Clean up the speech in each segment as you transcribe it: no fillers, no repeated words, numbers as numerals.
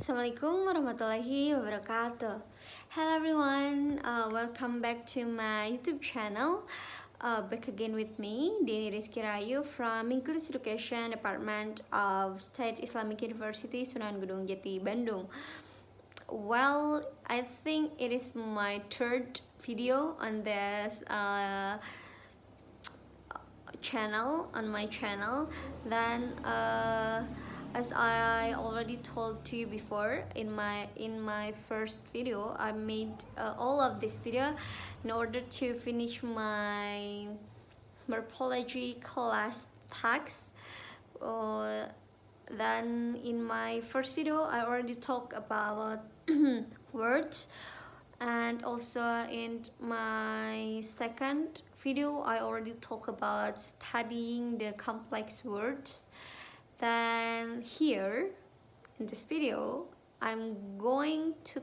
Assalamualaikum warahmatullahi wabarakatuh. Hello everyone, welcome back to my YouTube channel. Back again with me, Deni Rizky Rayu from English Education Department of State Islamic University Sunan Gunung Jati, Bandung. Well, I think it is my third video on this on my channel. Then as I already told to you before, in my first video, I made all of this video in order to finish my morphology class tags. Then in my first video, I already talked about words, and also in my second video, I already talked about studying the complex words. Then here in this video, I'm going to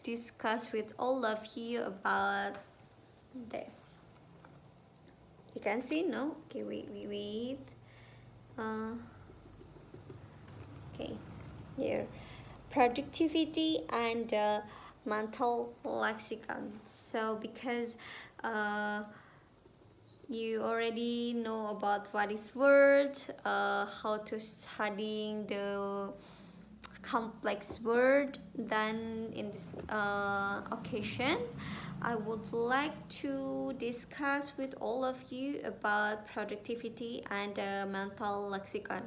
discuss with all of you about this. You can see, no? Okay, wait. Okay, here, productivity and mental lexicon. So because you already know about what is word, how to studying the complex word, then in this occasion I would like to discuss with all of you about productivity and mental lexicon.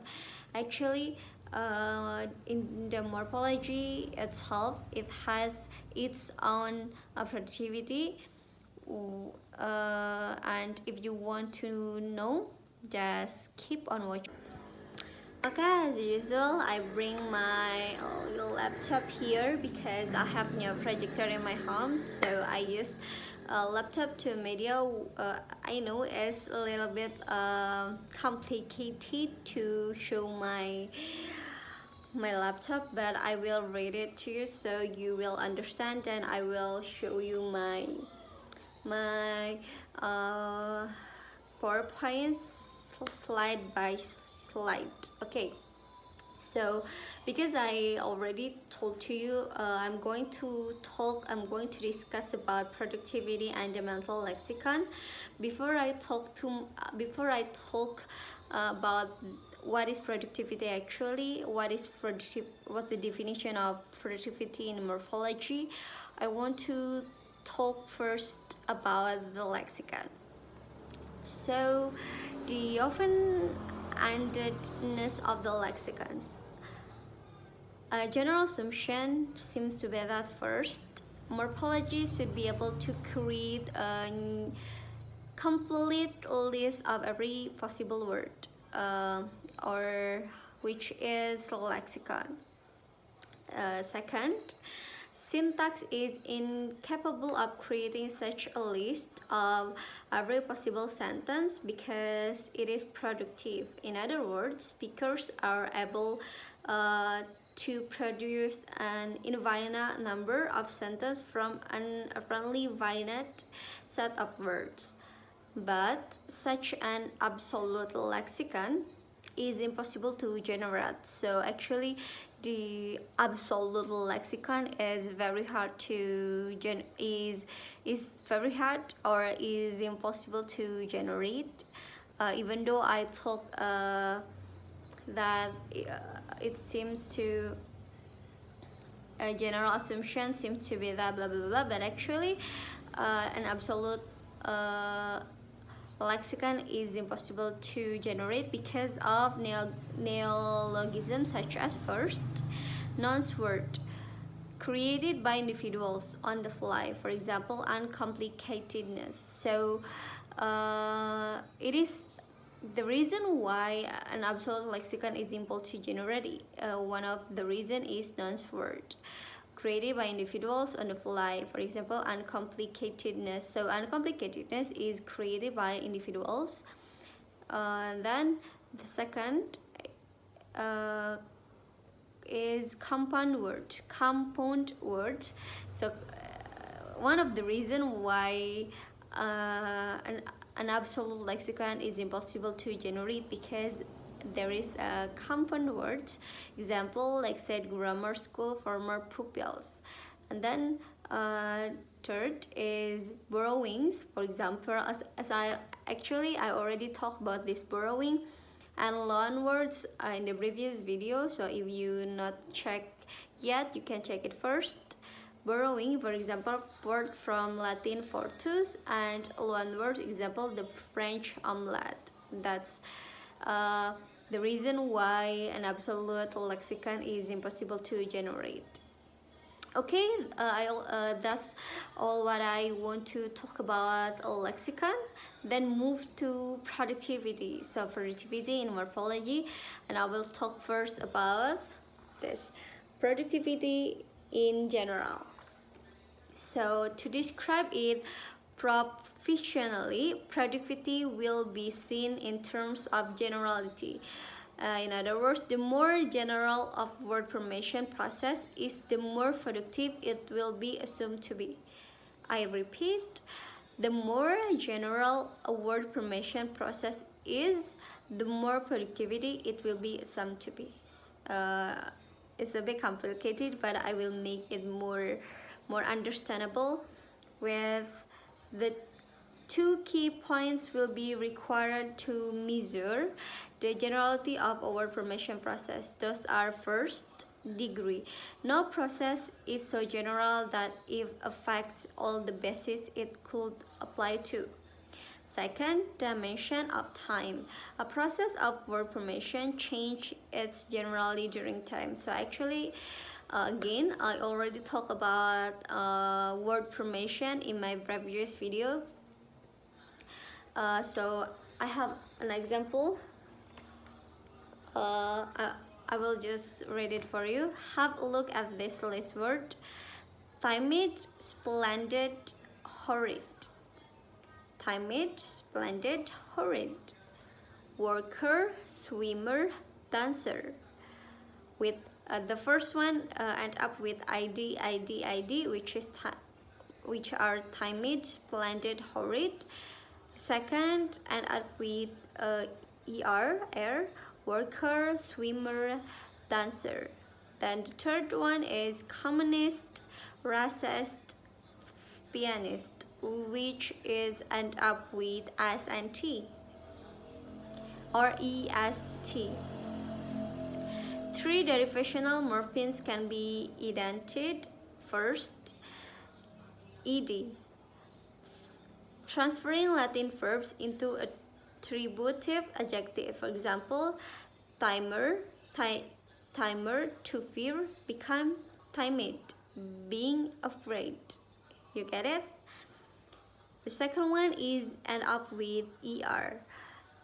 Actually, in the morphology itself, it has its own productivity, and if you want to know, just keep on watching. Okay, as usual, I bring my laptop here because I have no projector in my home, so I use a laptop to media. I know it's a little bit complicated to show my laptop, but I will read it to you so you will understand, and I will show you my PowerPoint slide by slide. Okay, so because I already told to you, I'm going to discuss about productivity and the mental lexicon. Before I talk about what is productivity actually, what the definition of productivity in morphology, I want to talk first about the lexicon. So the open-endedness of the lexicons. A general assumption seems to be that first, morphology should be able to create a complete list of every possible word, or which is the lexicon. Second, syntax is incapable of creating such a list of every possible sentence because it is productive. In other words, speakers are able to produce an infinite number of sentences from an apparently finite set of words. But such an absolute lexicon is impossible to generate. So actually, the absolute lexicon is very hard to is very hard or is impossible to generate. Even though I thought that it seems to a general assumption seems to be that blah blah blah, but actually an absolute lexicon is impossible to generate because of neologisms such as first, nouns word created by individuals on the fly, for example, uncomplicatedness. So it is the reason why an absolute lexicon is impossible to generate. One of the reason is nouns word created by individuals on the fly, for example, uncomplicatedness. So uncomplicatedness is created by individuals. Then the second is compound words. So one of the reason why an absolute lexicon is impossible to generate because there is a compound word. Example, like said, grammar school for more pupils. And then third is borrowings. For example, as I already talked about this borrowing and loan words in the previous video. So if you not check yet, you can check it first. Borrowing, for example, word from Latin fortus, and loan word, example, the French omelette. That's the reason why an absolute lexicon is impossible to generate. Okay, that's all what I want to talk about a lexicon. Then move to productivity. So productivity in morphology, and I will talk first about this productivity in general. So to describe it professionally, productivity will be seen in terms of generality. In other words, the more general of word formation process is, the more productive it will be assumed to be. I repeat, the more general a word formation process is, the more productivity it will be assumed to be. It's a bit complicated, but I will make it more understandable. With the two key points will be required to measure the generality of our formation process. Those are: first, degree. No process is so general that it affects all the bases it could apply to. Second, dimension of time. A process of word formation change its generally during time. So actually, again, I already talked about word formation in my previous video. So I have an example. I will just read it for you. Have a look at this list word: timid, splendid, horrid. Timid, splendid, horrid. Worker, swimmer, dancer. With the first one end up with id, which are timid, splendid, horrid. Second end up with er, worker, swimmer, dancer. Then the third one is communist, racist, pianist, which is end up with s and t or est. Three derivational morphemes can be indented. First, ed, transferring Latin verbs into attributive adjective. For example, timer, to fear, become timid, being afraid. You get it? The second one is end up with er,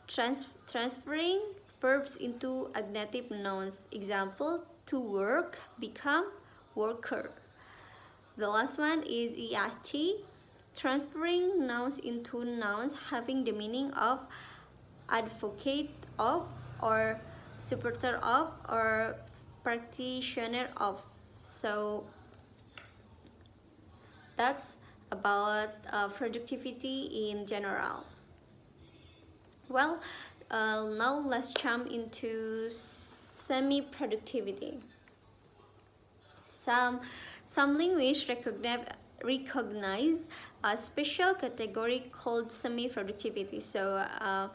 transferring verbs into agnative nouns. Example, to work, become worker. The last one is est, transferring nouns into nouns having the meaning of advocate of, or supporter of, or practitioner of. So that's about productivity in general. Well, now let's jump into semi-productivity. Some languages recognize a special category called semi-productivity. So I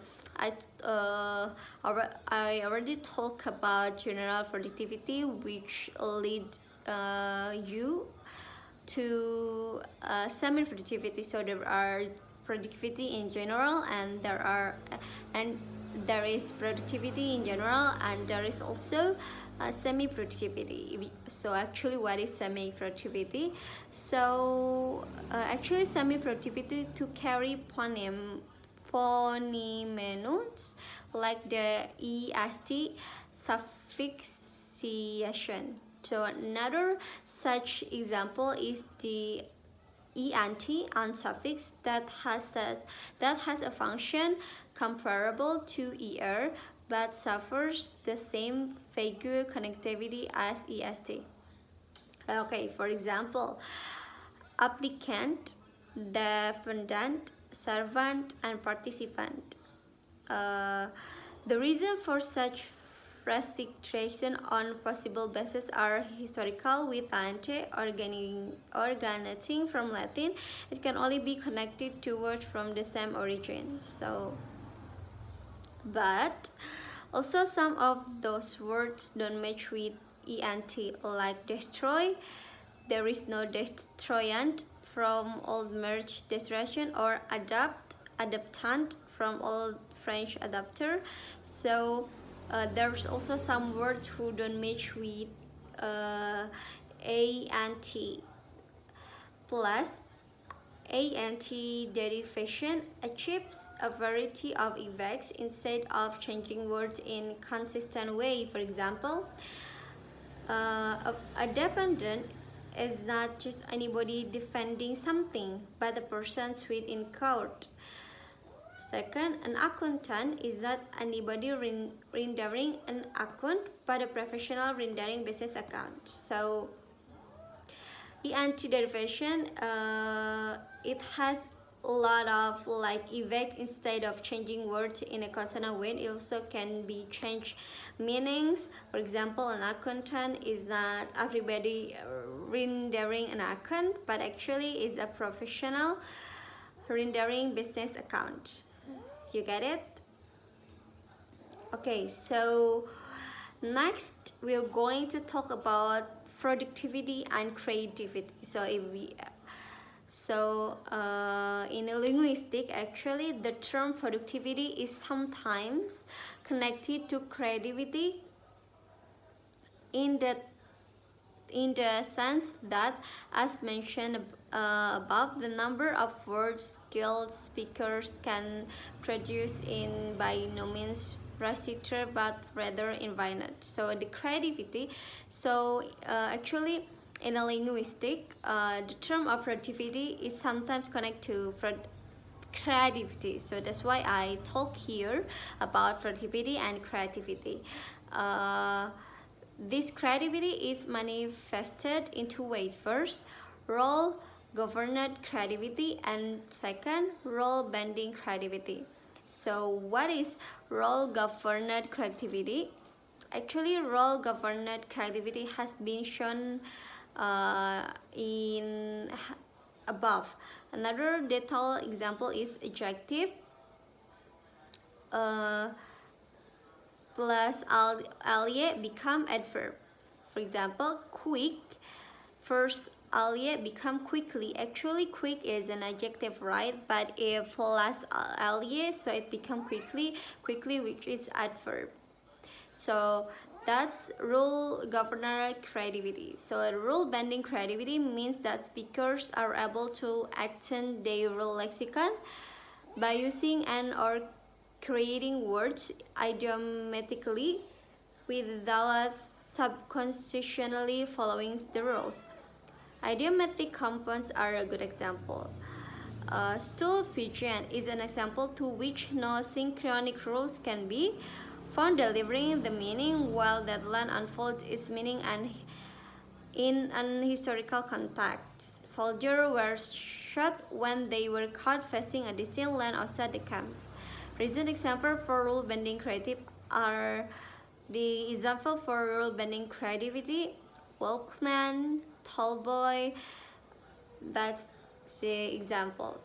already talked about general productivity, which lead you to semi-productivity. So there are productivity in general, and there is productivity in general, and there is also semi-productivity. So actually, what is semi-productivity? So actually, semi-productivity to carry phoneme like the est suffixation. So another such example is the ent suffix that has a function comparable to er, but suffers the same vague connectivity as est. Okay, for example, applicant, defendant, servant, and participant. The reason for such restriction on possible bases are historical, with ante originating from Latin. It can only be connected to words from the same origin. But also some of those words don't match with ent, like destroy. There is no destroyant from Old Merge destruction, or adaptant from Old French adapter. So there's also some words who don't match with a and t. Plus, ant derivation achieves a variety of effects instead of changing words in consistent way. For example, a defendant is not just anybody defending something, but a person sued in court. Second, an accountant is not anybody rendering an account, but a professional rendering business account. So, anti-derivation, it has a lot of like effect. Instead of changing words in a consonant way, it also can be changed meanings. For example, an accountant is not everybody rendering an account, but actually is a professional rendering business account. You get it? Okay, so next we're going to talk about productivity and creativity. In a linguistic, actually the term productivity is sometimes connected to creativity in the sense that, as mentioned above, the number of words skilled speakers can produce in by no means restricted, but rather infinite. So the creativity, actually in a linguistic, the term of productivity is sometimes connected to creativity. So that's why I talk here about productivity and creativity. This creativity is manifested in two ways. First, role governed creativity, and second, role bending creativity. So what is role governed creativity? Actually, role governed creativity has been shown in above. Another detailed example is adjective plus alie become adverb. For example, quick, first alie become quickly. Actually, quick is an adjective, right? But if plus alie, so it become quickly, which is adverb. So that's rule governor creativity. So rule bending creativity means that speakers are able to extend their lexicon by using and or creating words idiomatically without subconsciously following the rules. Idiomatic compounds are a good example. Stool pigeon is an example to which no synchronic rules can be found delivering the meaning, while that land unfolds its meaning and in an historical context. Soldiers were shot when they were caught facing a distant land outside the camps. Recent examples for rule bending creative are the example for rule bending creativity, Walkman, Tallboy. That's the example.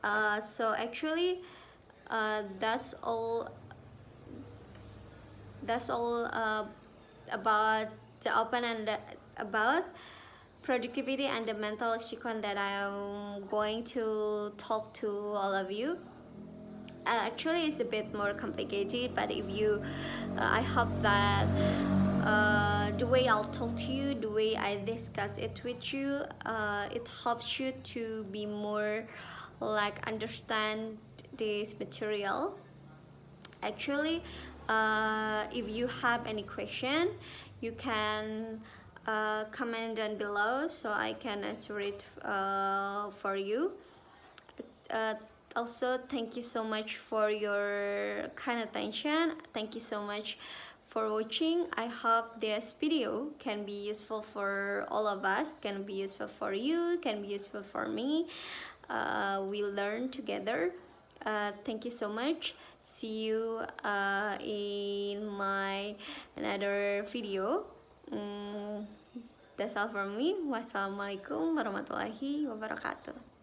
So actually, that's all about the open and about productivity and the mental lexicon that I'm going to talk to all of you. Actually, it's a bit more complicated, but if you I hope that the way I'll talk to you, the way I discuss it with you, it helps you to be more like understand this material. Actually, if you have any question, you can comment down below so I can answer it for you. Also, thank you so much for your kind attention. Thank you so much for watching. I hope this video can be useful for all of us, can be useful for you, can be useful for me. We learn together. Thank you so much. See you in my another video. That's all from me. Wassalamualaikum warahmatullahi wabarakatuh.